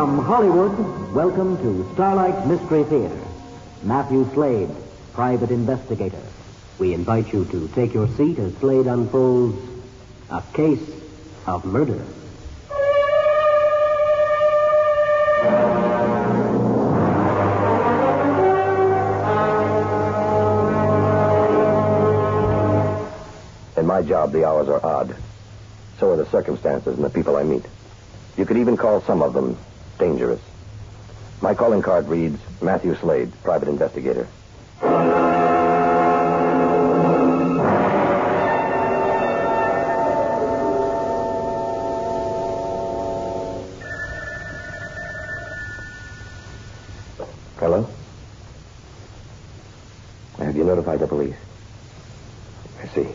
From Hollywood, welcome to Starlight Mystery Theater. Mathew Slade, private investigator. We invite you to take your seat as Slade unfolds a case of murder. In my job, the hours are odd. So are the circumstances and the people I meet. You could even call some of them dangerous. My calling card reads, Mathew Slade, private investigator. Hello? Have you notified the police? I see.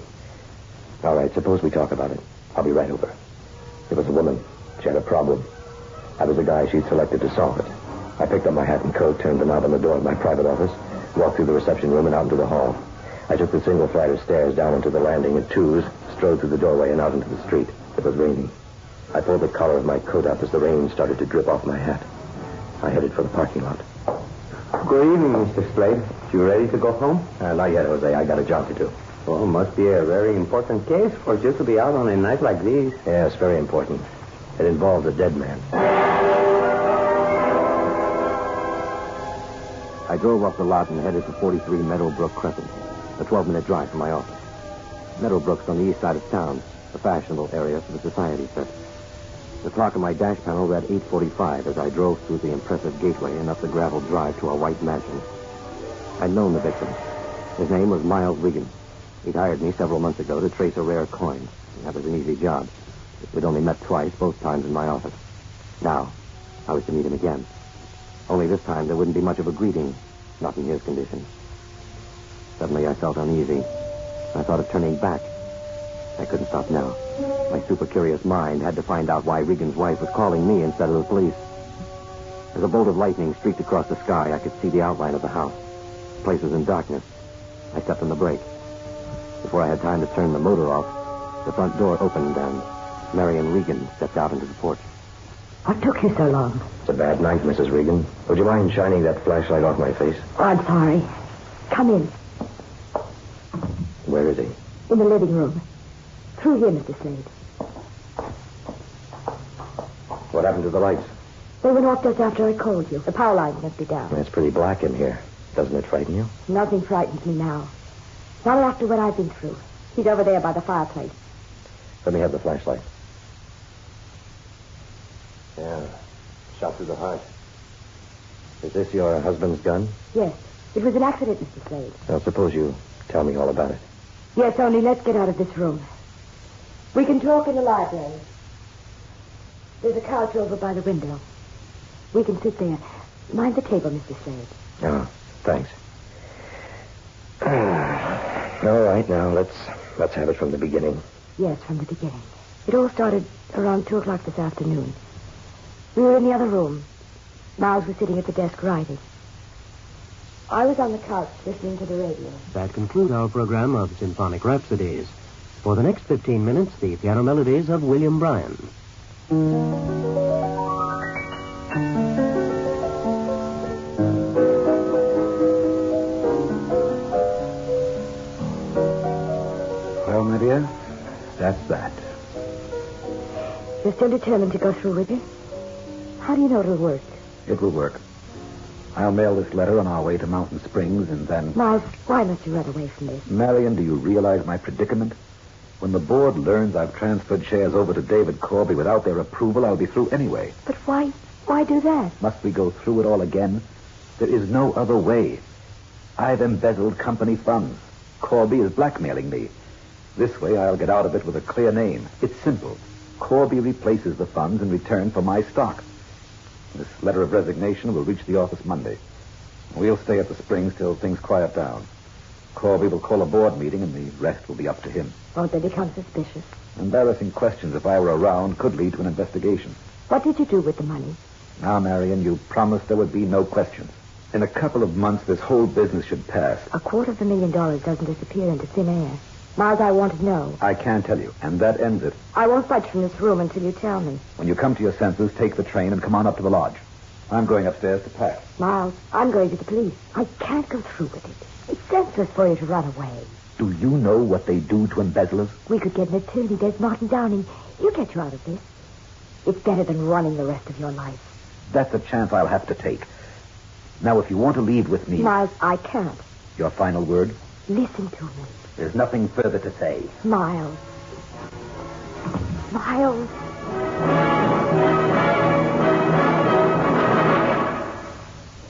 All right, suppose we talk about it. I'll be right over. It was a woman. She had a problem. I was the guy she'd selected to solve it. I picked up my hat and coat, turned the knob on the door of my private office, walked through the reception room and out into the hall. I took the single flight of stairs down into the landing at twos, strode through the doorway and out into the street. It was raining. I pulled the collar of my coat up as the rain started to drip off my hat. I headed for the parking lot. Good evening, Mr. Slade. You ready to go home? Not yet, Jose. I got a job to do. Well, must be a very important case for you to be out on a night like this. Yes, very important. It involves a dead man. I drove off the lot and headed for 43 Meadowbrook Crescent, a 12-minute drive from my office. Meadowbrook's on the east side of town, a fashionable area for the society set. The clock on my dash panel read 8:45 as I drove through the impressive gateway and up the gravel drive to a white mansion. I'd known the victim. His name was Miles Regan. He'd hired me several months ago to trace a rare coin. That was an easy job. We'd only met twice, both times in my office. Now, I was to meet him again. Only this time there wouldn't be much of a greeting, not in his condition. Suddenly I felt uneasy. I thought of turning back. I couldn't stop now. My super-curious mind had to find out why Regan's wife was calling me instead of the police. As a bolt of lightning streaked across the sky, I could see the outline of the house. The place was in darkness. I stepped on the brake. Before I had time to turn the motor off, the front door opened and Marion Regan stepped out into the porch. What took you so long? It's a bad night, Mrs. Regan. Would you mind shining that flashlight off my face? Oh, I'm sorry. Come in. Where is he? In the living room. Through here, Mr. Slade. What happened to the lights? They went off just after I called you. The power lines must be down. It's pretty black in here. Doesn't it frighten you? Nothing frightens me now. Not after what I've been through. He's over there by the fireplace. Let me have the flashlight. Yeah, shot through the heart. Is this your husband's gun? Yes. It was an accident, Mr. Slade. Well, suppose you tell me all about it. Yes, only let's get out of this room. We can talk in the library. There's a couch over by the window. We can sit there. Mind the table, Mr. Slade. Oh, thanks. All right, now let's have it from the beginning. Yes, from the beginning. It all started around 2 o'clock this afternoon. We were in the other room. Miles was sitting at the desk writing. I was on the couch listening to the radio. That concludes our program of Symphonic Rhapsodies. For the next 15 minutes, the piano melodies of William Bryan. Well, my dear, that's that. You're still determined to go through with it? How do you know it'll work? It will work. I'll mail this letter on our way to Mountain Springs and then... Miles, why must you run away from this? Marion, do you realize my predicament? When the board learns I've transferred shares over to David Corby without their approval, I'll be through anyway. But why do that? Must we go through it all again? There is no other way. I've embezzled company funds. Corby is blackmailing me. This way I'll get out of it with a clear name. It's simple. Corby replaces the funds in return for my stock. This letter of resignation will reach the office Monday. We'll stay at the Springs till things quiet down. Corby will call a board meeting and the rest will be up to him. Won't they become suspicious? Embarrassing questions, if I were around, could lead to an investigation. What did you do with the money? Now, Marion, you promised there would be no questions. In a couple of months, this whole business should pass. $250,000 doesn't disappear into thin air. Miles, I want to know. I can't tell you, and that ends it. I won't budge from this room until you tell me. When you come to your senses, take the train and come on up to the lodge. I'm going upstairs to pack. Miles, I'm going to the police. I can't go through with it. It's senseless for you to run away. Do you know what they do to embezzlers? We could get an attorney. There's Martin Downing. He'll get you out of this. It's better than running the rest of your life. That's a chance I'll have to take. Now, if you want to leave with me... Miles, I can't. Your final word? Listen to me. There's nothing further to say. Miles. Miles.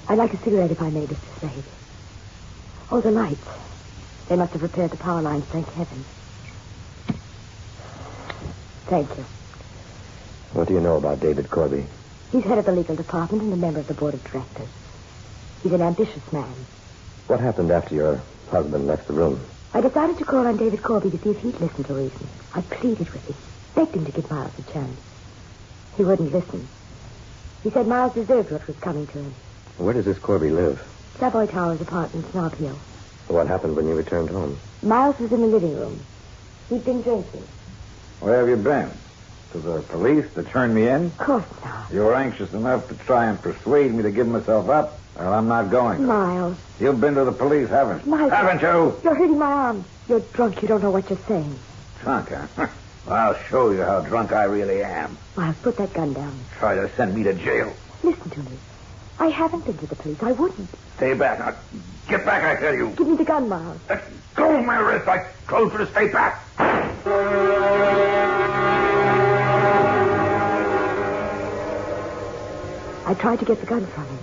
I'd like a cigarette if I may, Mr. Slade. Oh, the lights. They must have repaired the power lines, thank heaven. Thank you. What do you know about David Corby? He's head of the legal department and a member of the board of directors. He's an ambitious man. What happened after your husband left the room? I decided to call on David Corby to see if he'd listen to reason. I pleaded with him, begged him to give Miles a chance. He wouldn't listen. He said Miles deserved what was coming to him. Where does this Corby live? Savoy Towers apartment, Snob Hill. What happened when you returned home? Miles was in the living room. He'd been drinking. Where have you been? To the police to turn me in? Of course not. You were anxious enough to try and persuade me to give myself up? Well, I'm not going to. Miles. You've been to the police, haven't you? Miles. Haven't you? You're hurting my arm. You're drunk. You don't know what you're saying. Drunk, huh? I'll show you how drunk I really am. Miles, put that gun down. Try to send me to jail. Listen to me. I haven't been to the police. I wouldn't. Stay back. Now, get back, I tell you. Give me the gun, Miles. Let go of my wrist. I told you to stay back. I tried to get the gun from him.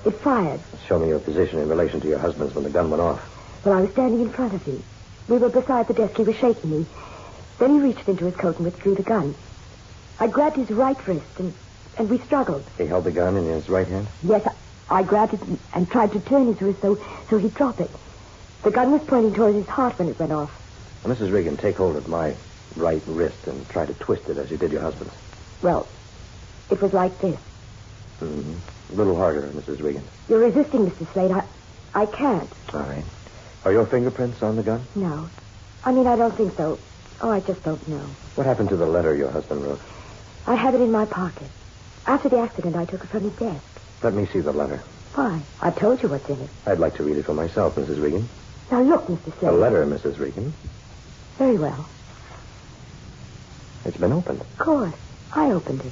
It fired. Show me your position in relation to your husband's when the gun went off. Well, I was standing in front of him. We were beside the desk. He was shaking me. Then he reached into his coat and withdrew the gun. I grabbed his right wrist, and we struggled. He held the gun in his right hand? Yes, I grabbed it and tried to turn his wrist so he'd drop it. The gun was pointing towards his heart when it went off. Now, Mrs. Regan, take hold of my right wrist and try to twist it as you did your husband's. Well, it was like this. Mm-hmm. A little harder, Mrs. Regan. You're resisting, Mr. Slade. I can't. All right. Are your fingerprints on the gun? No. I mean, I don't think so. Oh, I just don't know. What happened to the letter your husband wrote? I have it in my pocket. After the accident, I took it from his desk. Let me see the letter. Why? I told you what's in it. I'd like to read it for myself, Mrs. Regan. Now, look, Mr. Slade. A letter, Mrs. Regan. Very well. It's been opened. Of course. I opened it.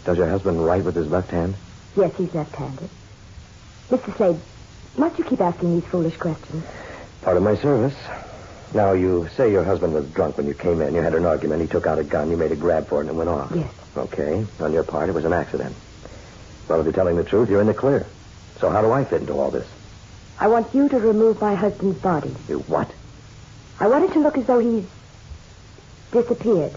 Does your husband write with his left hand? Yes, he's left-handed. Mr. Slade, must you keep asking these foolish questions? Part of my service. Now, you say your husband was drunk when you came in. You had an argument. He took out a gun. You made a grab for it, and it went off. Yes. Okay. On your part, it was an accident. Well, if you're telling the truth, you're in the clear. So how do I fit into all this? I want you to remove my husband's body. You what? I want it to look as though he's disappeared.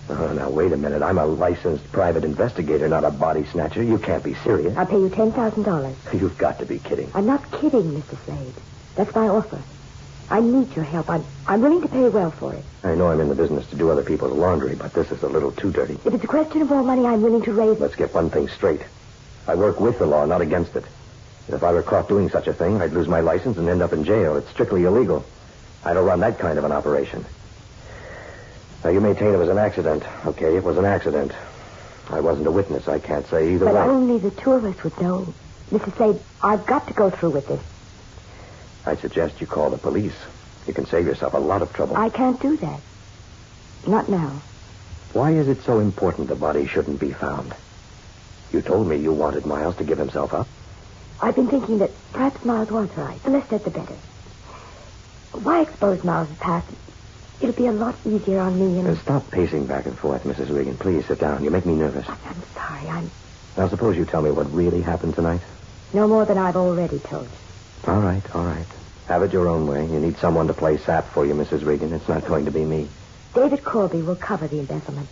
Oh, now, wait a minute. I'm a licensed private investigator, not a body snatcher. You can't be serious. I'll pay you $10,000. You've got to be kidding. I'm not kidding, Mr. Slade. That's my offer. I need your help. I'm willing to pay well for it. I know I'm in the business to do other people's laundry, but this is a little too dirty. If it's a question of more money, I'm willing to raise... Let's get one thing straight. I work with the law, not against it. If I were caught doing such a thing, I'd lose my license and end up in jail. It's strictly illegal. I don't run that kind of an operation. Now, you maintain it was an accident. Okay, it was an accident. I wasn't a witness. I can't say either but way. But only the two of us would know. Mr. Slade, I've got to go through with this. I suggest you call the police. You can save yourself a lot of trouble. I can't do that. Not now. Why is it so important the body shouldn't be found? You told me you wanted Miles to give himself up. I've been thinking that perhaps Miles was right. The less said, the better. Why expose Miles' past? It'll be a lot easier on me and... Stop pacing back and forth, Mrs. Regan. Please sit down. You make me nervous. I'm sorry. Now, suppose you tell me what really happened tonight. No more than I've already told you. All right. Have it your own way. You need someone to play sap for you, Mrs. Regan. It's not going to be me. David Corby will cover the embezzlement.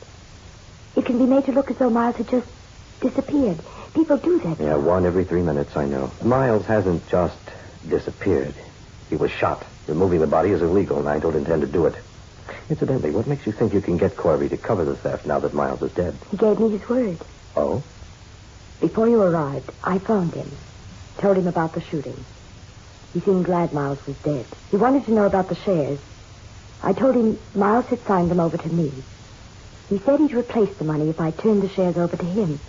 It can be made to look as though Miles had just disappeared. People do that. Yeah, one every 3 minutes, I know. Miles hasn't just disappeared. He was shot. Removing the body is illegal, and I don't intend to do it. Incidentally, what makes you think you can get Corby to cover the theft now that Miles is dead? He gave me his word. Oh? Before you arrived, I phoned him. Told him about the shooting. He seemed glad Miles was dead. He wanted to know about the shares. I told him Miles had signed them over to me. He said he'd replace the money if I turned the shares over to him.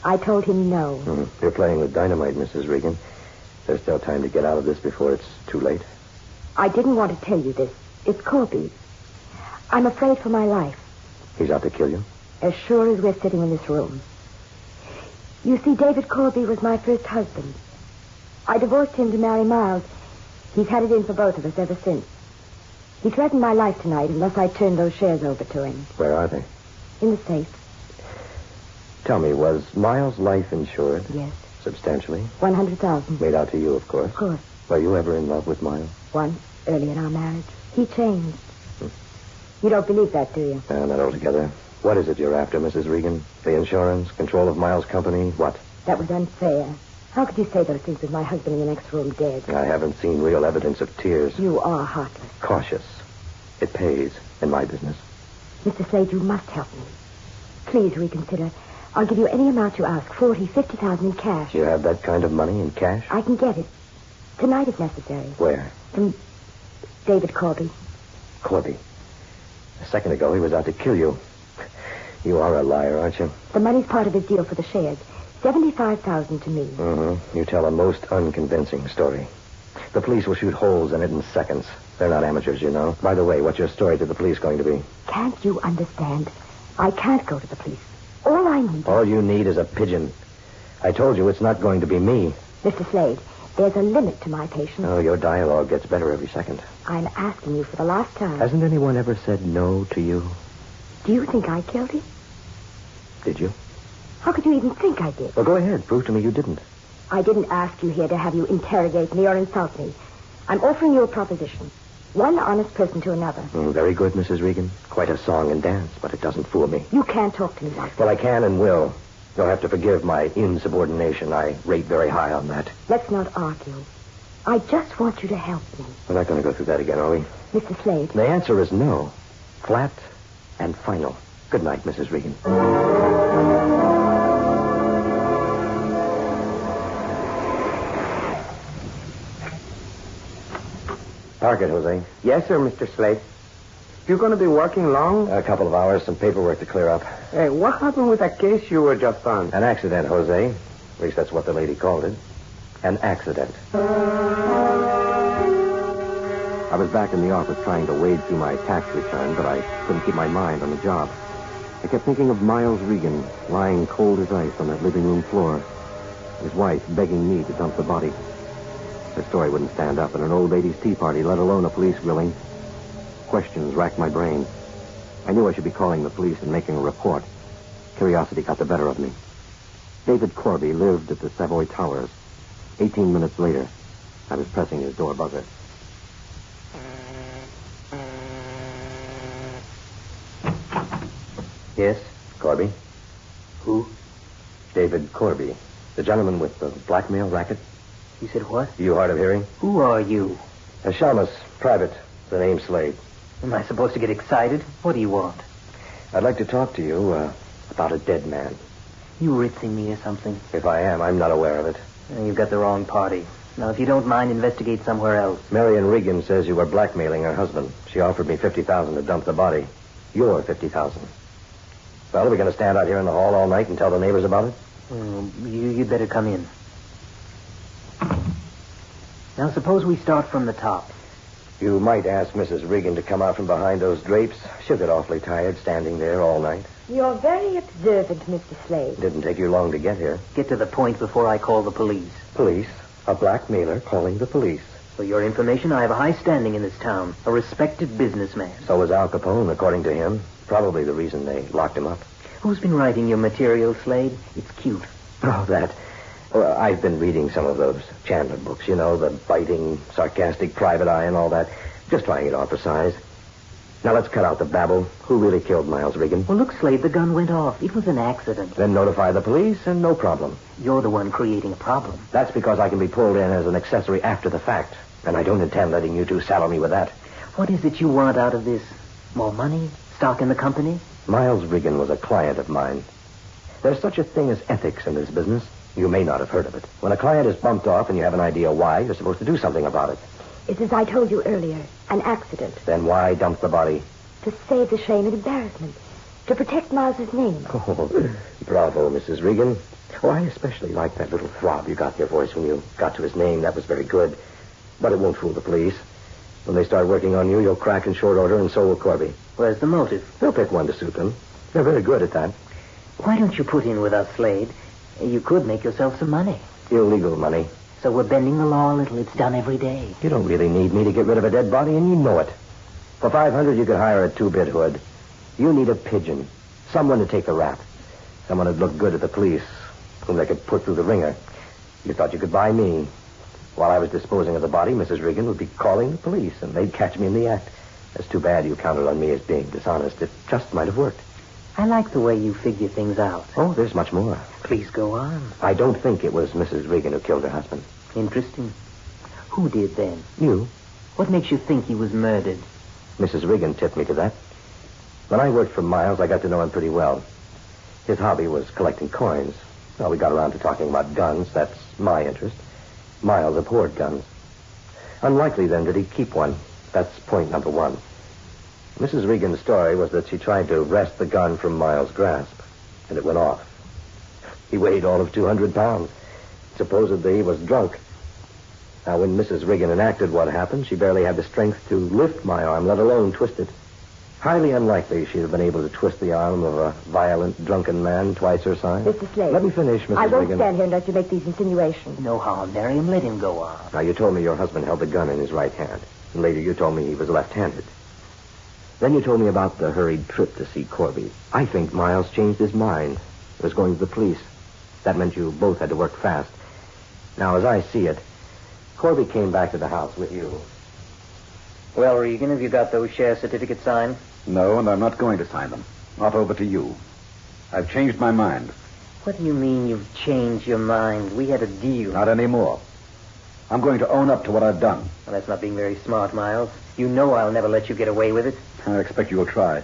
I told him no. You're playing with dynamite, Mrs. Regan. There's still time to get out of this before it's too late. I didn't want to tell you this. It's Corby. I'm afraid for my life. He's out to kill you? As sure as we're sitting in this room. You see, David Corby was my first husband. I divorced him to marry Miles. He's had it in for both of us ever since. He threatened my life tonight unless I turned those shares over to him. Where are they? In the safe. Tell me, was Miles' life insured? Yes. Substantially? 100,000. Made out to you, of course. Of course. Were you ever in love with Miles? Once, early in our marriage. He changed. You don't believe that, do you? No, not altogether. What is it you're after, Mrs. Regan? The insurance? Control of Miles' company? What? That was unfair. How could you say those things with my husband in the next room dead? I haven't seen real evidence of tears. You are heartless. Cautious. It pays in my business. Mr. Slade, you must help me. Please reconsider. I'll give you any amount you ask. 40, 50,000 in cash. You have that kind of money in cash? I can get it. Tonight if necessary. Where? From David Corby. Corby. A second ago, he was out to kill you. You are a liar, aren't you? The money's part of his deal for the shares. 75,000 to me. Mm-hmm. You tell a most unconvincing story. The police will shoot holes in it in seconds. They're not amateurs, you know. By the way, what's your story to the police going to be? Can't you understand? I can't go to the police. All I need... All you need is a pigeon. I told you it's not going to be me. Mr. Slade, there's a limit to my patience. Oh, your dialogue gets better every second. I'm asking you for the last time. Hasn't anyone ever said no to you? Do you think I killed him? Did you? How could you even think I did? Well, go ahead. Prove to me you didn't. I didn't ask you here to have you interrogate me or insult me. I'm offering you a proposition. One honest person to another. Very good, Mrs. Regan. Quite a song and dance, but it doesn't fool me. You can't talk to me like that. Well, I can and will. You'll have to forgive my insubordination. I rate very high on that. Let's not argue. I just want you to help me. We're not going to go through that again, are we? Mr. Slade. The answer is no. Flat and final. Good night, Mrs. Regan. Park it, Jose. Yes, sir, Mr. Slade. You're going to be working long? A couple of hours, some paperwork to clear up. Hey, what happened with that case you were just on? An accident, Jose. At least that's what the lady called it. An accident. I was back in the office trying to wade through my tax return, but I couldn't keep my mind on the job. I kept thinking of Miles Regan lying cold as ice on that living room floor. His wife begging me to dump the body. Her story wouldn't stand up at an old ladies' tea party, let alone a police grilling. Questions racked my brain. I knew I should be calling the police and making a report. Curiosity got the better of me. David Corby lived at the Savoy Towers. 18 minutes later, I was pressing his door buzzer. Yes, Corby. Who? David Corby, the gentleman with the blackmail racket. You said what? You hard of hearing? Who are you? A Shalmus, private, the name Slade. Am I supposed to get excited? What do you want? I'd like to talk to you about a dead man. You ritzing me or something? If I am, I'm not aware of it. You've got the wrong party. Now, if you don't mind, investigate somewhere else. Marion Regan says you were blackmailing her husband. She offered me $50,000 to dump the body. Your $50,000. Well, are we going to stand out here in the hall all night and tell the neighbors about it? You'd better come in. Now, suppose we start from the top. You might ask Mrs. Regan to come out from behind those drapes. She'll get awfully tired standing there all night. You're very observant, Mr. Slade. It didn't take you long to get here. Get to the point before I call the police. Police? A blackmailer calling the police. For your information, I have a high standing in this town. A respected businessman. So was Al Capone, according to him. Probably the reason they locked him up. Who's been writing your material, Slade? It's cute. Oh, that. Well, I've been reading some of those Chandler books, you know, the biting, sarcastic private eye and all that. Just trying it on for size. Now, let's cut out the babble. Who really killed Miles Regan? Well, look, Slade, the gun went off. It was an accident. Then notify the police and no problem. You're the one creating a problem. That's because I can be pulled in as an accessory after the fact. And I don't intend letting you two saddle me with that. What is it you want out of this? More money? Stock in the company? Miles Regan was a client of mine. There's such a thing as ethics in this business. You may not have heard of it. When a client is bumped off and you have an idea why, you're supposed to do something about it. It's as I told you earlier, an accident. Then why dump the body? To save the shame and embarrassment. To protect Miles's name. Oh, bravo, Mrs. Regan. Oh, I especially like that little throb you got in your voice when you got to his name. That was very good. But it won't fool the police. When they start working on you, you'll crack in short order, and so will Corby. Where's the motive? They'll pick one to suit them. They're very good at that. Why don't you put in with us, Slade? You could make yourself some money. Illegal money. So we're bending the law a little. It's done every day. You don't really need me to get rid of a dead body, and you know it. For $500, you could hire a two-bit hood. You need a pigeon. Someone to take the rap. Someone who'd look good at the police, whom they could put through the ringer. You thought you could buy me. While I was disposing of the body, Mrs. Regan would be calling the police, and they'd catch me in the act. It's too bad you counted on me as being dishonest. It just might have worked. I like the way you figure things out. Oh, there's much more. Please go on. I don't think it was Mrs. Regan who killed her husband. Interesting. Who did then? You. What makes you think he was murdered? Mrs. Regan tipped me to that. When I worked for Miles, I got to know him pretty well. His hobby was collecting coins. Well, we got around to talking about guns. That's my interest. Miles abhorred guns. Unlikely, then, did he keep one. That's point number one. Mrs. Regan's story was that she tried to wrest the gun from Miles' grasp, and it went off. He weighed all of 200 pounds. Supposedly, he was drunk. Now, when Mrs. Regan enacted what happened, she barely had the strength to lift my arm, let alone twist it. Highly unlikely she'd have been able to twist the arm of a violent, drunken man twice her size. Mr. Slade. Let me finish, Mrs. Regan. I won't stand here and let you make these insinuations. No harm, Miriam. Let him go on. Now, you told me your husband held the gun in his right hand. And later you told me he was left-handed. Then you told me about the hurried trip to see Corby. I think Miles changed his mind. He was going to the police. That meant you both had to work fast. Now, as I see it, Corby came back to the house with you. Well, Regan, have you got those share certificates signed? No, and I'm not going to sign them. Not over to you. I've changed my mind. What do you mean you've changed your mind? We had a deal. Not anymore. I'm going to own up to what I've done. Well, that's not being very smart, Miles. You know I'll never let you get away with it. I expect you'll try.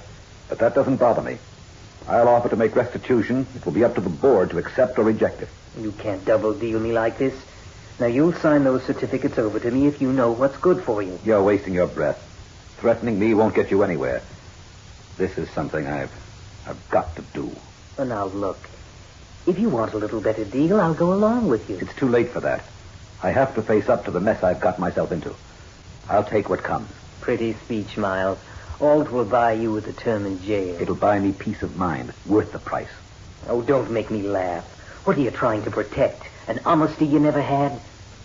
But that doesn't bother me. I'll offer to make restitution. It will be up to the board to accept or reject it. You can't double deal me like this. Now, you'll sign those certificates over to me if you know what's good for you. You're wasting your breath. Threatening me won't get you anywhere. This is something I've got to do. Well, now, look. If you want a little better deal, I'll go along with you. It's too late for that. I have to face up to the mess I've got myself into. I'll take what comes. Pretty speech, Miles. All it will buy you is a term in jail. It'll buy me peace of mind, worth the price. Oh, don't make me laugh. What are you trying to protect? An honesty you never had?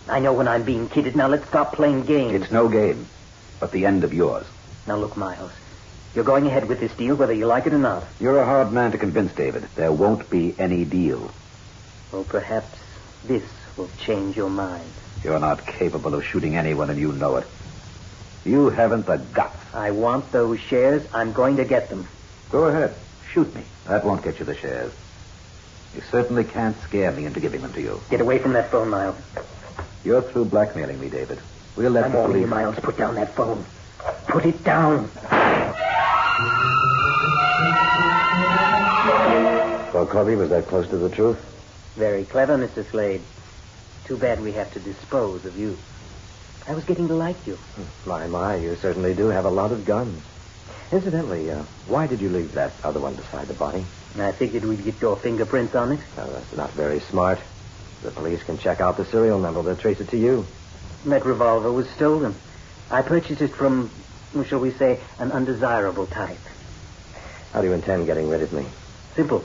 I know when I'm being kidded. Now, let's stop playing games. It's no game, but the end of yours. Now, look, Miles. You're going ahead with this deal, whether you like it or not. You're a hard man to convince, David. There won't be any deal. Well, perhaps this will change your mind. You're not capable of shooting anyone, and you know it. You haven't the guts. I want those shares. I'm going to get them. Go ahead. Shoot me. That won't get you the shares. You certainly can't scare me into giving them to you. Get away from that phone, Miles. You're through blackmailing me, David. We'll let I'm the warning police... you, Miles. Put down that phone. Put it down. Well, Corby, was that close to the truth? Very clever, Mr. Slade. Too bad we have to dispose of you. I was getting to like you. My, you certainly do have a lot of guns. Incidentally, why did you leave that other one beside the body? I figured we'd get your fingerprints on it. That's not very smart. The police can check out the serial number. They'll trace it to you. That revolver was stolen. I purchased it from, shall we say, an undesirable type. How do you intend getting rid of me? Simple.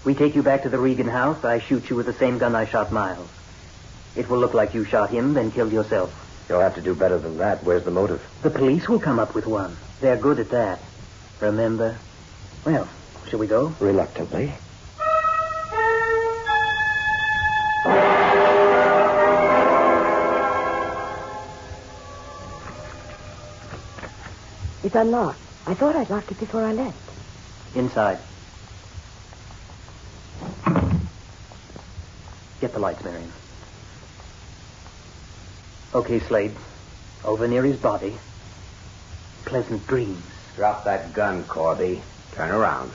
We take you back to the Regan house. I shoot you with the same gun I shot Miles. It will look like you shot him, then killed yourself. You'll have to do better than that. Where's the motive? The police will come up with one. They're good at that. Remember? Well, shall we go? Reluctantly. It's unlocked. I thought I'd locked it before I left. Inside. Get the lights, Marion. Okay, Slade. Over near his body. Pleasant dreams. Drop that gun, Corby. Turn around.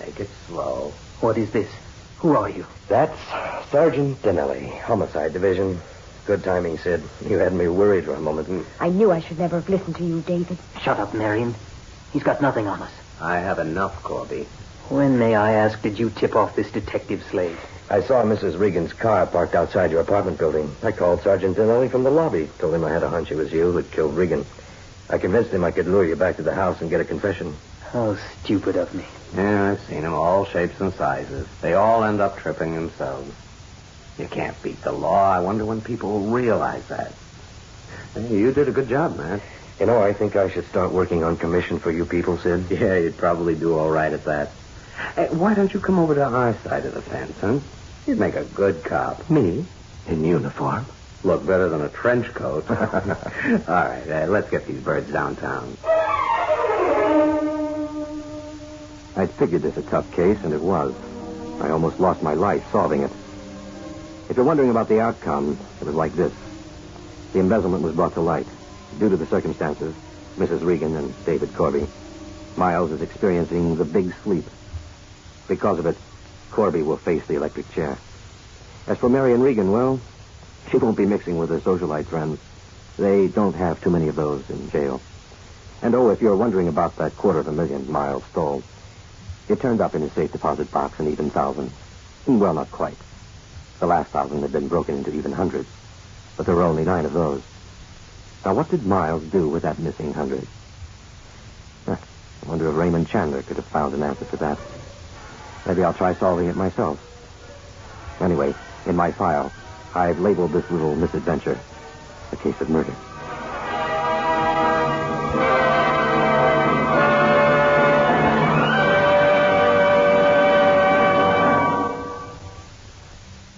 Make it slow. What is this? Who are you? That's Sergeant Donelli, Homicide Division. Good timing, Sid. You had me worried for a moment. I knew I should never have listened to you, David. Shut up, Marion. He's got nothing on us. I have enough, Corby. When, may I ask, did you tip off this Detective Slade? I saw Mrs. Regan's car parked outside your apartment building. I called Sergeant Donelli from the lobby. Told him I had a hunch it was you who'd killed Regan. I convinced him I could lure you back to the house and get a confession. How stupid of me. Yeah, I've seen them, all shapes and sizes. They all end up tripping themselves. You can't beat the law. I wonder when people will realize that. Hey, you did a good job, man. You know, I think I should start working on commission for you people, Sid. Yeah, you'd probably do all right at that. Hey, why don't you come over to our side of the fence, huh? You'd make a good cop. Me? In uniform? Look better than a trench coat. All right, let's get these birds downtown. I'd figured this a tough case, and it was. I almost lost my life solving it. If you're wondering about the outcome, it was like this. The embezzlement was brought to light. Due to the circumstances, Mrs. Regan and David Corby, Miles is experiencing the big sleep. Because of it, Corby will face the electric chair. As for Mary and Regan, well, she won't be mixing with her socialite friends. They don't have too many of those in jail. And if you're wondering about that $250,000 Miles stole, it turned up in his safe deposit box in even thousands. Well, not quite. The last 1,000 had been broken into even hundreds, but there were only 9 of those. Now, what did Miles do with that missing 100? I wonder if Raymond Chandler could have found an answer to that. Maybe I'll try solving it myself. Anyway, in my file, I've labeled this little misadventure a case of murder.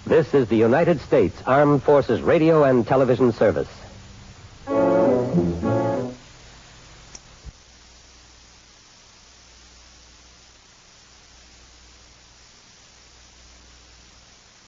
This is the United States Armed Forces Radio and Television Service.